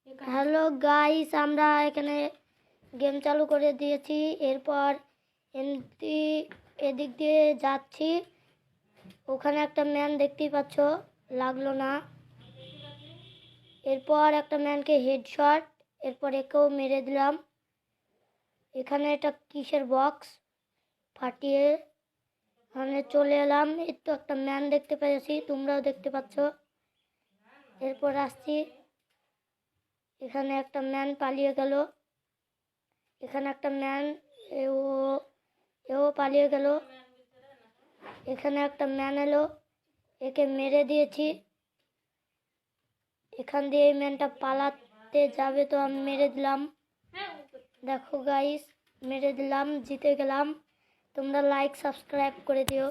Hello guys, আমরা এখানে game চালু করে দিয়েছি। এরপর এদিক দিয়ে যাচ্ছি, ওখানে একটা ম্যান দেখতেই পাচ্ছ, লাগলো না। এরপর একটা ম্যানকে হেডশট, এরপর একেও মেরে দিলাম। এখানে একটা কিসের বক্স ফাটিয়ে এখানে চলে এলাম। এই তো একটা ম্যান দেখতে পেয়েছি, তোমরাও দেখতে পাচ্ছ। এরপর আসছি, এখানে একটা ম্যান পালিয়ে গেল। এখানে একটা ম্যান, এও পালিয়ে গেল। এখানে একটা ম্যান এলো, একে মেরে দিয়েছি। এখান দিয়ে এই ম্যানটা পালাতে যাবে, তো আমি মেরে দিলাম। দেখো গাইস, মেরে দিলাম, জিতে গেলাম। তোমরা লাইক সাবস্ক্রাইব করে দিও।